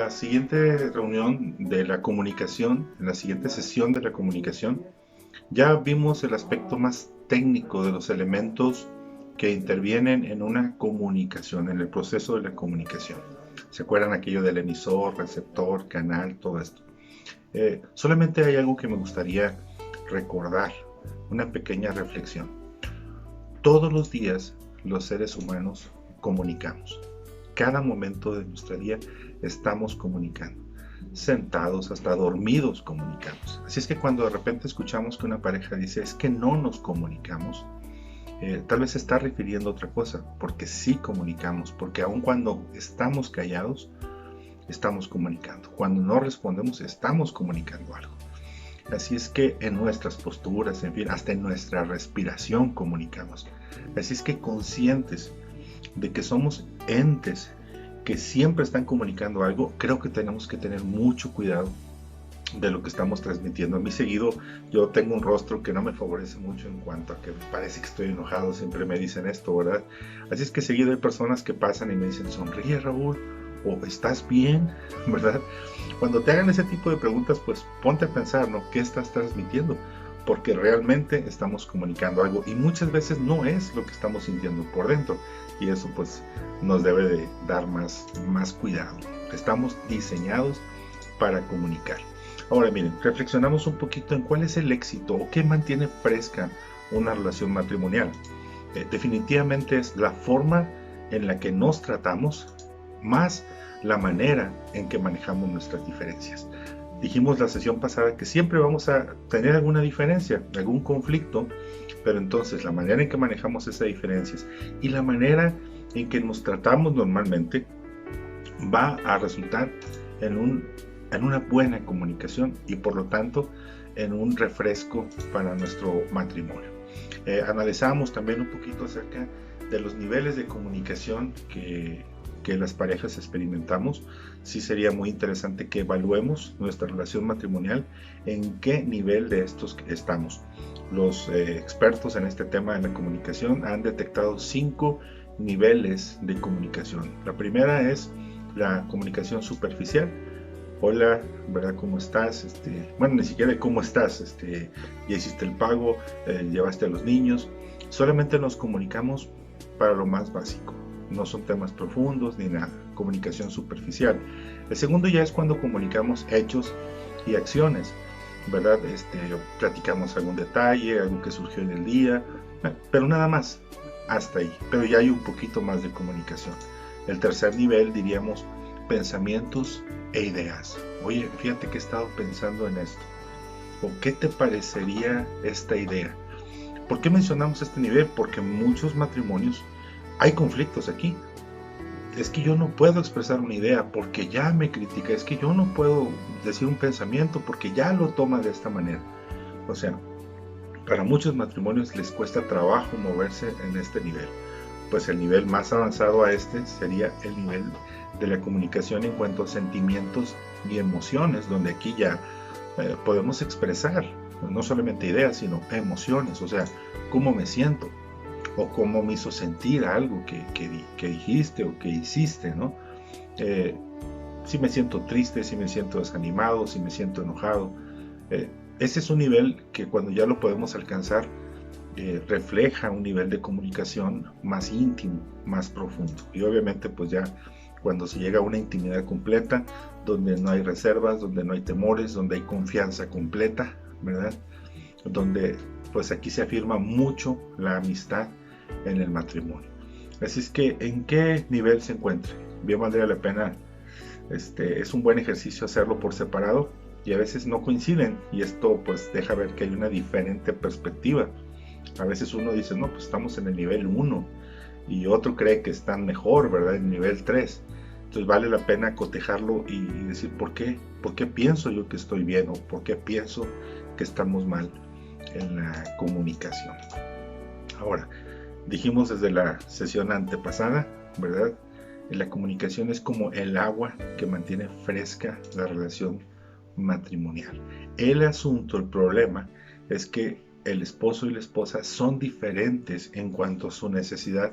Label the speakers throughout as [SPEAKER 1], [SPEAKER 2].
[SPEAKER 1] la siguiente reunión de la comunicación, en la siguiente sesión de la comunicación, ya vimos el aspecto más técnico de los elementos que intervienen en una comunicación, en el proceso de la comunicación. ¿Se acuerdan aquello del emisor, receptor, canal, todo esto? Solamente hay algo que me gustaría recordar, una pequeña reflexión. Todos los días los seres humanos comunicamos. Cada momento de nuestro día estamos comunicando. Sentados, hasta dormidos comunicamos. Así es que cuando de repente escuchamos que una pareja dice es que no nos comunicamos, tal vez se está refiriendo a otra cosa, porque sí comunicamos, porque aun cuando estamos callados, estamos comunicando. Cuando no respondemos, estamos comunicando algo. Así es que en nuestras posturas, en fin, hasta en nuestra respiración comunicamos. Así es que conscientes de que somos entes que siempre están comunicando algo, creo que tenemos que tener mucho cuidado de lo que estamos transmitiendo. A mí seguido yo tengo un rostro que no me favorece mucho en cuanto a que me parece que estoy enojado, siempre me dicen esto, ¿verdad? Así es que seguido hay personas que pasan y me dicen, sonríe Raúl, o estás bien, ¿verdad? Cuando te hagan ese tipo de preguntas, pues ponte a pensar, ¿no? ¿Qué estás transmitiendo? Porque realmente estamos comunicando algo y muchas veces no es lo que estamos sintiendo por dentro, y eso pues nos debe de dar más cuidado. Estamos diseñados para comunicar. Ahora miren, reflexionamos un poquito en cuál es el éxito o qué mantiene fresca una relación matrimonial. Definitivamente es la forma en la que nos tratamos más la manera en que manejamos nuestras diferencias. Dijimos la sesión pasada que siempre vamos a tener alguna diferencia, algún conflicto, pero entonces la manera en que manejamos esas diferencias y la manera en que nos tratamos normalmente va a resultar en una buena comunicación y por lo tanto en un refresco para nuestro matrimonio. Analizamos también un poquito acerca de los niveles de comunicación que las parejas experimentamos. Sí sería muy interesante que evaluemos nuestra relación matrimonial, en qué nivel de estos estamos. Los expertos en este tema de la comunicación han detectado 5 niveles de comunicación. La primera es la comunicación superficial. Hola, ¿verdad? ¿Cómo estás? Bueno, ni siquiera cómo estás, ya hiciste el pago, llevaste a los niños. Solamente nos comunicamos para lo más básico. No son temas profundos ni nada. Comunicación superficial. El segundo ya es cuando comunicamos hechos y acciones, ¿verdad? Platicamos algún detalle, algo que surgió en el día, pero nada más, hasta ahí. Pero ya hay un poquito más de comunicación. El tercer nivel diríamos pensamientos e ideas. Oye, fíjate que he estado pensando en esto. ¿O qué te parecería esta idea? ¿Por qué mencionamos este nivel? Porque en muchos matrimonios hay conflictos aquí. Es que yo no puedo expresar una idea porque ya me critica. Es que yo no puedo decir un pensamiento porque ya lo toma de esta manera. O sea, para muchos matrimonios les cuesta trabajo moverse en este nivel. Pues el nivel más avanzado a este sería el nivel de la comunicación en cuanto a sentimientos y emociones, donde aquí ya podemos expresar no solamente ideas, sino emociones, o sea, cómo me siento o cómo me hizo sentir algo que dijiste o que hiciste, ¿no? Eh, si me siento triste, si me siento desanimado, si me siento enojado. Ese es un nivel que cuando ya lo podemos alcanzar, refleja un nivel de comunicación más íntimo, más profundo. Y obviamente pues ya cuando se llega a una intimidad completa, donde no hay reservas, donde no hay temores, donde hay confianza completa, ¿verdad? Donde pues aquí se afirma mucho la amistad en el matrimonio. Así es que, ¿en qué nivel se encuentra? Bien valdría la pena, es un buen ejercicio hacerlo por separado y a veces no coinciden y esto pues deja ver que hay una diferente perspectiva. A veces uno dice, no, pues estamos en el nivel 1 y otro cree que están mejor, ¿verdad? En el nivel 3. Entonces vale la pena cotejarlo y decir, ¿por qué? ¿Por qué pienso yo que estoy bien o por qué pienso que estamos mal en la comunicación? Ahora, dijimos desde la sesión antepasada, ¿verdad? La comunicación es como el agua que mantiene fresca la relación matrimonial. El asunto, el problema, es que el esposo y la esposa son diferentes en cuanto a su necesidad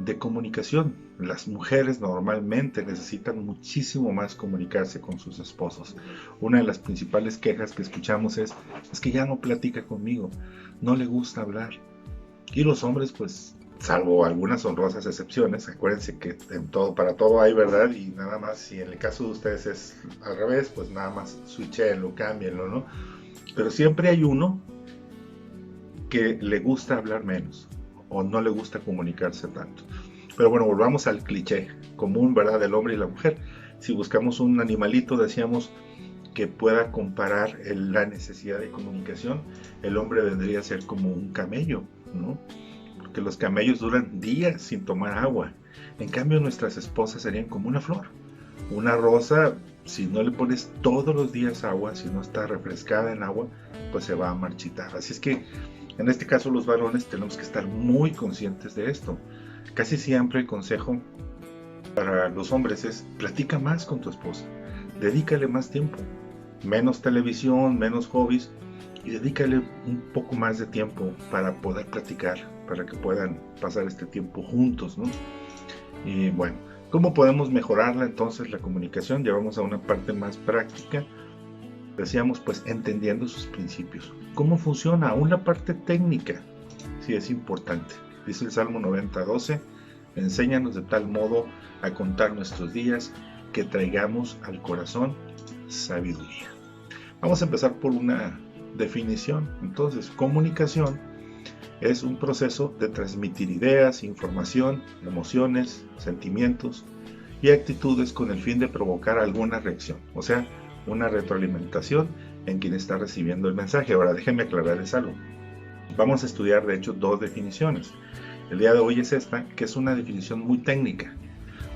[SPEAKER 1] de comunicación. Las mujeres normalmente necesitan muchísimo más comunicarse con sus esposos. Una de las principales quejas que escuchamos es que ya no platica conmigo, no le gusta hablar. Y los hombres, pues, salvo algunas honrosas excepciones, acuérdense que para todo hay verdad, y nada más, si en el caso de ustedes es al revés, pues nada más switchenlo, cámbienlo, ¿no? Pero siempre hay uno que le gusta hablar menos o no le gusta comunicarse tanto. Pero bueno, volvamos al cliché común, ¿verdad?, del hombre y la mujer. Si buscamos un animalito, decíamos, que pueda comparar la necesidad de comunicación, el hombre vendría a ser como un camello, ¿no? Porque los camellos duran días sin tomar agua. En cambio, nuestras esposas serían como una flor. Una rosa, si no le pones todos los días agua, si no está refrescada en agua, pues se va a marchitar. Así es que en este caso los varones tenemos que estar muy conscientes de esto. Casi siempre el consejo para los hombres es: platica más con tu esposa, dedícale más tiempo, menos televisión, menos hobbies, y dedícale un poco más de tiempo para poder platicar, para que puedan pasar este tiempo juntos, ¿no? Y bueno, ¿cómo podemos mejorarla entonces la comunicación? Ya vamos a una parte más práctica. Decíamos, pues, entendiendo sus principios. ¿Cómo funciona? Aún la parte técnica sí es importante. Dice el Salmo 90:12: enséñanos de tal modo a contar nuestros días que traigamos al corazón sabiduría. Vamos a empezar por una definición. Entonces, comunicación es un proceso de transmitir ideas, información, emociones, sentimientos y actitudes con el fin de provocar alguna reacción, o sea, una retroalimentación en quien está recibiendo el mensaje. Ahora, déjenme aclararles algo. Vamos a estudiar, de hecho, dos definiciones. El día de hoy es esta, que es una definición muy técnica,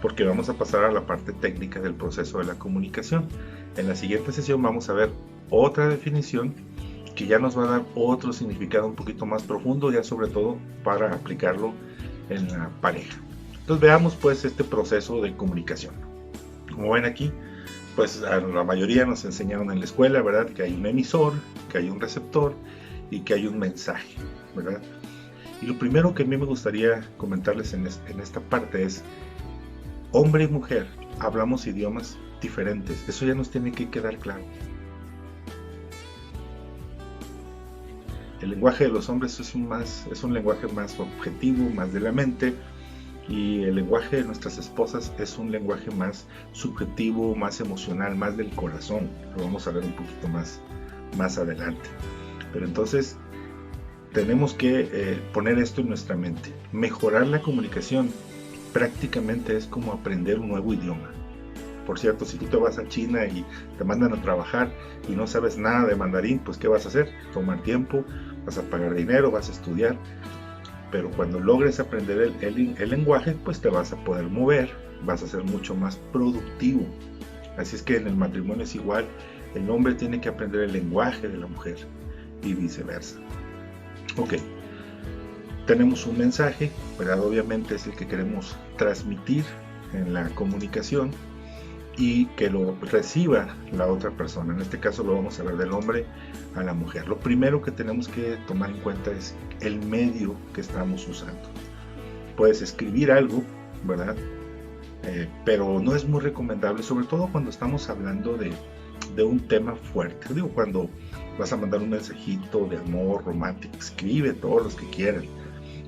[SPEAKER 1] porque vamos a pasar a la parte técnica del proceso de la comunicación. En la siguiente sesión vamos a ver otra definición que ya nos va a dar otro significado un poquito más profundo, ya sobre todo para aplicarlo en la pareja. Entonces veamos pues este proceso de comunicación. Como ven aquí, pues a la mayoría nos enseñaron en la escuela, ¿verdad?, que hay un emisor, que hay un receptor y que hay un mensaje, ¿verdad? Y lo primero que a mí me gustaría comentarles en esta parte es: hombre y mujer hablamos idiomas diferentes. Eso ya nos tiene que quedar claro. El lenguaje de los hombres es un lenguaje más objetivo, más de la mente, y el lenguaje de nuestras esposas es un lenguaje más subjetivo, más emocional, más del corazón. Lo vamos a ver un poquito más adelante. Pero entonces tenemos que poner esto en nuestra mente. Mejorar la comunicación prácticamente es como aprender un nuevo idioma. Por cierto, si tú te vas a China y te mandan a trabajar y no sabes nada de mandarín, pues ¿qué vas a hacer? Tomar tiempo, vas a pagar dinero, vas a estudiar. Pero cuando logres aprender el lenguaje, pues te vas a poder mover, vas a ser mucho más productivo. Así es que en el matrimonio es igual. El hombre tiene que aprender el lenguaje de la mujer y viceversa. Ok, tenemos un mensaje, ¿verdad? Obviamente es el que queremos transmitir en la comunicación y que lo reciba la otra persona. En este caso lo vamos a ver del hombre a la mujer. Lo primero que tenemos que tomar en cuenta es el medio que estamos usando. Puedes escribir algo, ¿verdad? Pero no es muy recomendable, sobre todo cuando estamos hablando de un tema fuerte. Digo, cuando vas a mandar un mensajito de amor romántico, escribe todos los que quieran.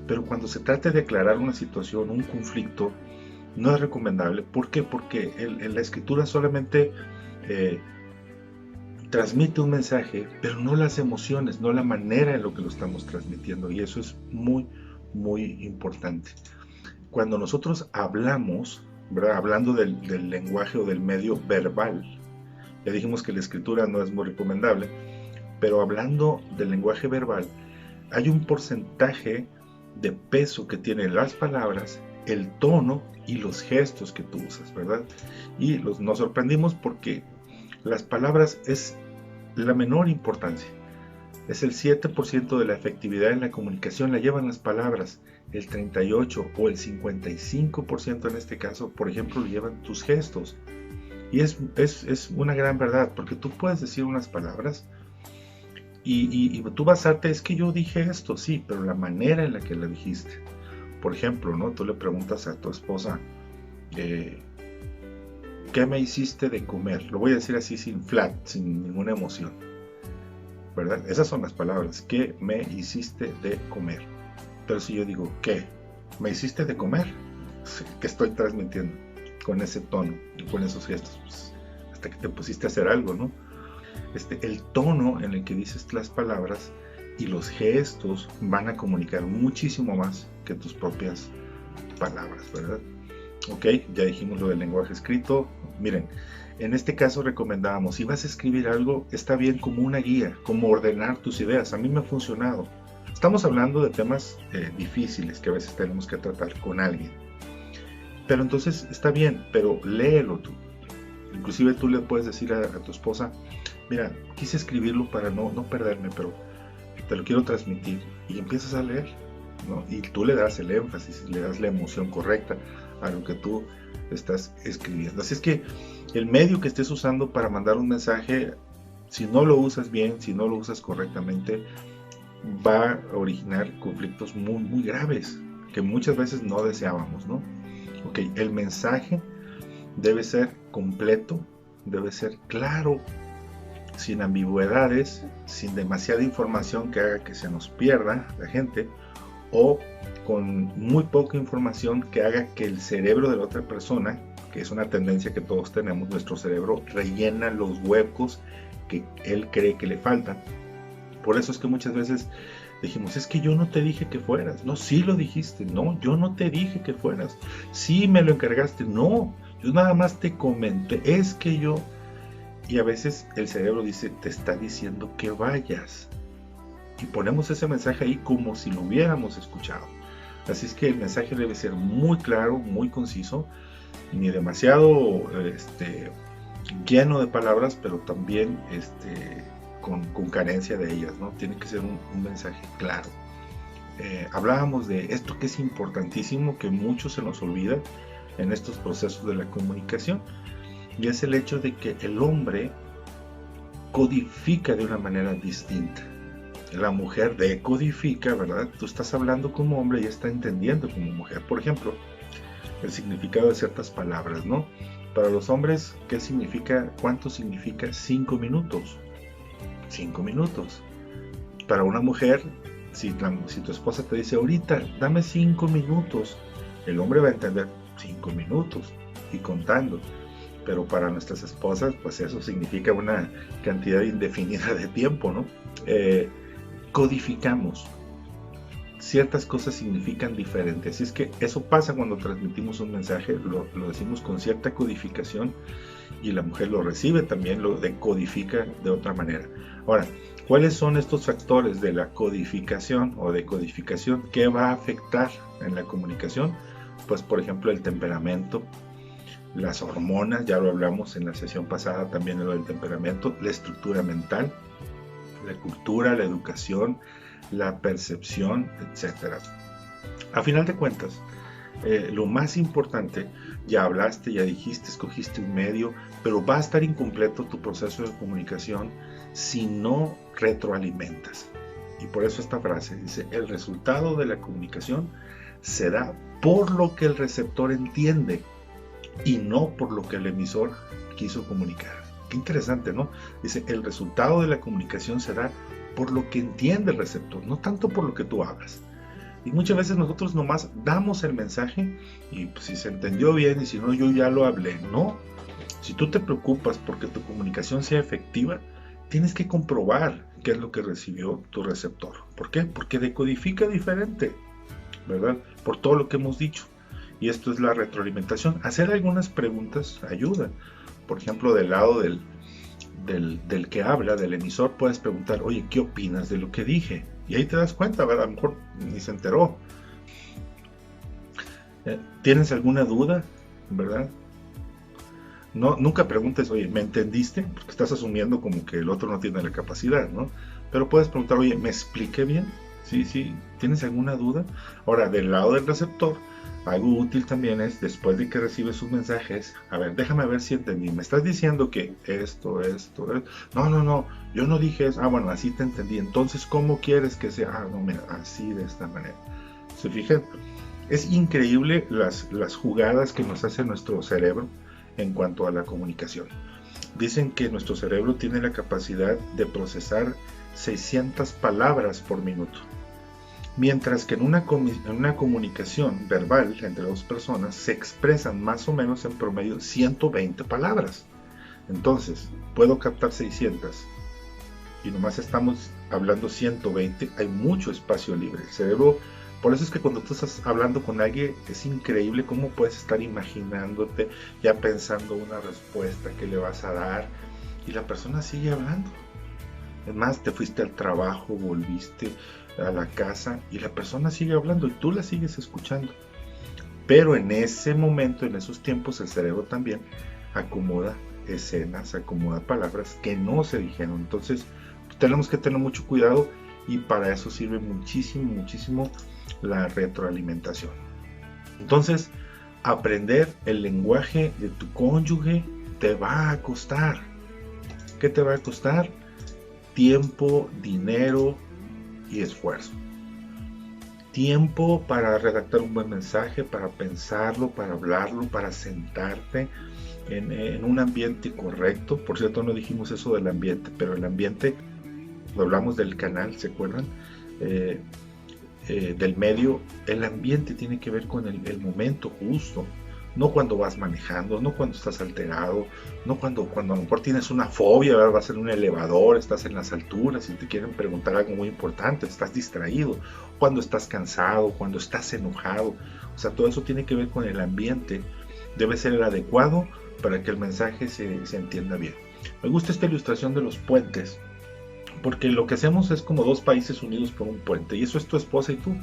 [SPEAKER 1] Pero cuando se trate de aclarar una situación, un conflicto, no es recomendable. ¿Por qué? Porque la escritura solamente transmite un mensaje, pero no las emociones, no la manera en lo que lo estamos transmitiendo. Y eso es muy, muy importante. Cuando nosotros hablamos, ¿verdad?, hablando del lenguaje o del medio verbal, ya dijimos que la escritura no es muy recomendable, pero hablando del lenguaje verbal, hay un porcentaje de peso que tienen las palabras, el tono y los gestos que tú usas, ¿verdad? Y nos sorprendimos porque las palabras es la menor importancia. Es el 7% de la efectividad en la comunicación la llevan las palabras. El 38 o el 55% en este caso, por ejemplo, lo llevan tus gestos. Y es una gran verdad, porque tú puedes decir unas palabras y tú basarte, es que yo dije esto, sí, pero la manera en la que la dijiste. por ejemplo, ¿no? Tú le preguntas a tu esposa, ¿qué me hiciste de comer? Lo voy a decir así sin sin ninguna emoción, ¿verdad? Esas son las palabras, ¿qué me hiciste de comer? Pero si yo digo, ¿qué? ¿Me hiciste de comer? ¿Qué estoy transmitiendo con ese tono, con esos gestos? Pues, hasta que te pusiste a hacer algo, ¿no? El tono en el que dices las palabras y los gestos van a comunicar muchísimo más que tus propias palabras, ¿verdad? Ok, ya dijimos lo del lenguaje escrito. Miren, en este caso recomendábamos, si vas a escribir algo, está bien como una guía, como ordenar tus ideas. A mí me ha funcionado. Estamos hablando de temas difíciles que a veces tenemos que tratar con alguien. Pero entonces está bien, pero léelo tú. Inclusive tú le puedes decir a tu esposa, mira, quise escribirlo para no perderme, pero te lo quiero transmitir. Y empiezas a leer, ¿no? Y tú le das el énfasis, le das la emoción correcta a lo que tú estás escribiendo. Así es que el medio que estés usando para mandar un mensaje, si no lo usas bien, si no lo usas correctamente, va a originar conflictos muy, muy graves que muchas veces no deseábamos, ¿no? Ok, el mensaje debe ser completo, debe ser claro, sin ambigüedades, sin demasiada información que haga que se nos pierda la gente, o con muy poca información que haga que el cerebro de la otra persona, que es una tendencia que todos tenemos, nuestro cerebro rellena los huecos que él cree que le faltan. Por eso es que muchas veces dijimos, es que yo no te dije que fueras. No, sí lo dijiste. No, yo no te dije que fueras. Sí me lo encargaste. No, yo nada más te comenté. Es que yo... Y a veces el cerebro dice, te está diciendo que vayas. Y ponemos ese mensaje ahí como si lo hubiéramos escuchado. Así es que el mensaje debe ser muy claro, muy conciso, ni demasiado lleno de palabras, pero también con carencia de ellas, ¿no? Tiene que ser un mensaje claro. Hablábamos de esto que es importantísimo, que mucho se nos olvida en estos procesos de la comunicación, y es el hecho de que el hombre codifica de una manera distinta. La mujer decodifica, ¿verdad? Tú estás hablando como hombre y está entendiendo como mujer. Por ejemplo, el significado de ciertas palabras, ¿no? Para los hombres, ¿qué significa? ¿Cuánto significa 5 minutos? 5 minutos. Para una mujer, si tu esposa te dice, ahorita, dame 5 minutos, el hombre va a entender 5 minutos y contando. Pero para nuestras esposas, pues eso significa una cantidad indefinida de tiempo, ¿no? Codificamos. Ciertas cosas significan diferente. Así es que eso pasa cuando transmitimos un mensaje, lo decimos con cierta codificación y la mujer lo recibe también, lo decodifica de otra manera. Ahora, ¿cuáles son estos factores de la codificación o decodificación? ¿Qué va a afectar en la comunicación? Pues, por ejemplo, el temperamento, las hormonas, ya lo hablamos en la sesión pasada también de lo del temperamento, la estructura mental, la cultura, la educación, la percepción, etc. A final de cuentas, lo más importante, ya hablaste, ya dijiste, escogiste un medio, pero va a estar incompleto tu proceso de comunicación si no retroalimentas. Y por eso esta frase dice, el resultado de la comunicación se da por lo que el receptor entiende y no por lo que el emisor quiso comunicar. Qué interesante, ¿no? Dice, el resultado de la comunicación se da por lo que entiende el receptor, no tanto por lo que tú hablas. Y muchas veces nosotros nomás damos el mensaje y pues, si se entendió bien y si no, yo ya lo hablé. No, si tú te preocupas porque tu comunicación sea efectiva, tienes que comprobar qué es lo que recibió tu receptor. ¿Por qué? Porque decodifica diferente, ¿verdad? Por todo lo que hemos dicho. Y esto es la retroalimentación. Hacer algunas preguntas ayuda. Por ejemplo, del lado del que habla, del emisor, puedes preguntar, oye, ¿qué opinas de lo que dije? Y ahí te das cuenta, ¿verdad? A lo mejor ni se enteró. ¿Tienes alguna duda? ¿Verdad? No, nunca preguntes, oye, ¿me entendiste? Porque estás asumiendo como que el otro no tiene la capacidad, ¿no? Pero puedes preguntar, oye, ¿me expliqué bien? Sí, ¿tienes alguna duda? Ahora, del lado del receptor, algo útil también es, después de que recibes sus mensajes, a ver, déjame ver si entendí. Me estás diciendo que esto. No, yo no dije eso. Ah, bueno, así te entendí. Entonces, ¿cómo quieres que sea? Ah, no, mira, así de esta manera. ¿Se fijan? Es increíble las jugadas que nos hace nuestro cerebro en cuanto a la comunicación. Dicen que nuestro cerebro tiene la capacidad de procesar 600 palabras por minuto, mientras que en una comunicación verbal entre dos personas se expresan más o menos en promedio 120 palabras. Entonces, puedo captar 600 y nomás estamos hablando 120, hay mucho espacio libre. El cerebro, por eso es que cuando tú estás hablando con alguien, es increíble cómo puedes estar imaginándote, ya pensando una respuesta que le vas a dar, y la persona sigue hablando. Es más, te fuiste al trabajo, volviste a la casa y la persona sigue hablando y tú la sigues escuchando. Pero en ese momento, en esos tiempos, el cerebro también acomoda escenas, acomoda palabras que no se dijeron. Entonces, tenemos que tener mucho cuidado y para eso sirve muchísimo, muchísimo la retroalimentación. Entonces, aprender el lenguaje de tu cónyuge te va a costar. ¿Qué te va a costar? Tiempo, dinero y esfuerzo. Tiempo para redactar un buen mensaje, para pensarlo, para hablarlo, para sentarte en un ambiente correcto. Por cierto, no dijimos eso del ambiente, pero el ambiente, hablamos del canal, ¿se acuerdan? Del medio, el ambiente tiene que ver con el momento justo. No cuando vas manejando, no cuando estás alterado, no cuando a lo mejor tienes una fobia, ¿verdad? Vas en un elevador, estás en las alturas y te quieren preguntar algo muy importante, estás distraído, cuando estás cansado, cuando estás enojado. O sea, todo eso tiene que ver con el ambiente. Debe ser el adecuado para que el mensaje se entienda bien. Me gusta esta ilustración de los puentes, porque lo que hacemos es como dos países unidos por un puente, y eso es tu esposa y tú.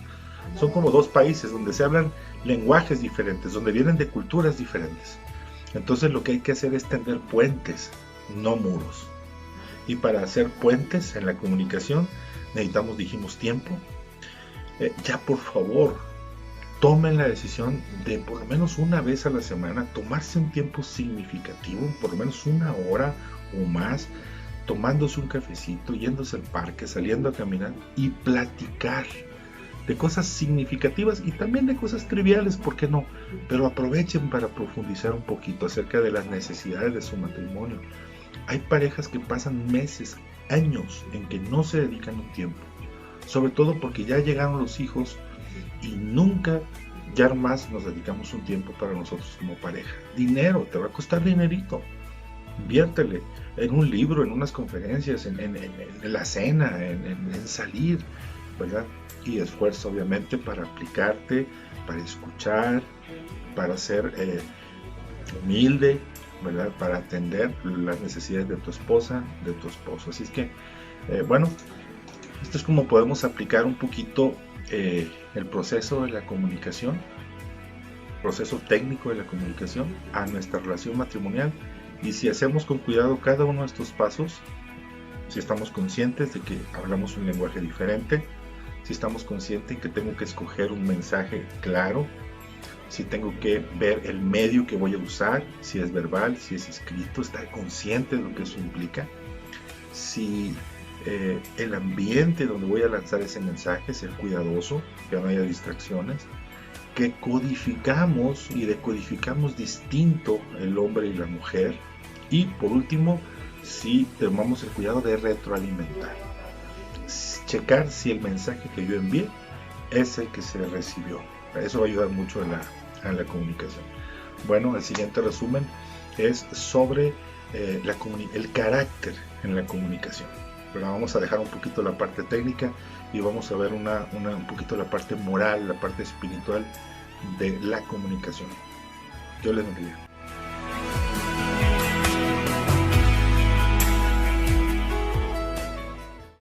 [SPEAKER 1] Son como dos países donde se hablan lenguajes diferentes, donde vienen de culturas diferentes. Entonces lo que hay que hacer es tender puentes, no muros. Y para hacer puentes en la comunicación necesitamos, dijimos, tiempo. Ya por favor, tomen la decisión de por lo menos una vez a la semana tomarse un tiempo significativo, por lo menos una hora o más, tomándose un cafecito, yéndose al parque, saliendo a caminar y platicar de cosas significativas y también de cosas triviales, ¿por qué no? Pero aprovechen para profundizar un poquito acerca de las necesidades de su matrimonio. Hay parejas que pasan meses, años en que no se dedican un tiempo, sobre todo porque ya llegaron los hijos y nunca ya más nos dedicamos un tiempo para nosotros como pareja. Dinero, te va a costar dinerito. Inviértele en un libro, en unas conferencias, en la cena, en salir, ¿verdad? Y esfuerzo obviamente para aplicarte, para escuchar, para ser humilde, ¿verdad? Para atender las necesidades de tu esposa, de tu esposo. Así es que, bueno, esto es como podemos aplicar un poquito el proceso de la comunicación, el proceso técnico de la comunicación a nuestra relación matrimonial. Y si hacemos con cuidado cada uno de estos pasos, si estamos conscientes de que hablamos un lenguaje diferente, si estamos conscientes que tengo que escoger un mensaje claro, si tengo que ver el medio que voy a usar, si es verbal, si es escrito, estar consciente de lo que eso implica, si el ambiente donde voy a lanzar ese mensaje, ser cuidadoso, que no haya distracciones, que codificamos y decodificamos distinto el hombre y la mujer, y por último, si tomamos el cuidado de retroalimentar, checar si el mensaje que yo envié es el que se recibió. Eso va a ayudar mucho a la comunicación. Bueno, el siguiente resumen es sobre el carácter en la comunicación. Pero vamos a dejar un poquito la parte técnica y vamos a ver un poquito la parte moral, la parte espiritual de la comunicación. Dios les bendiga.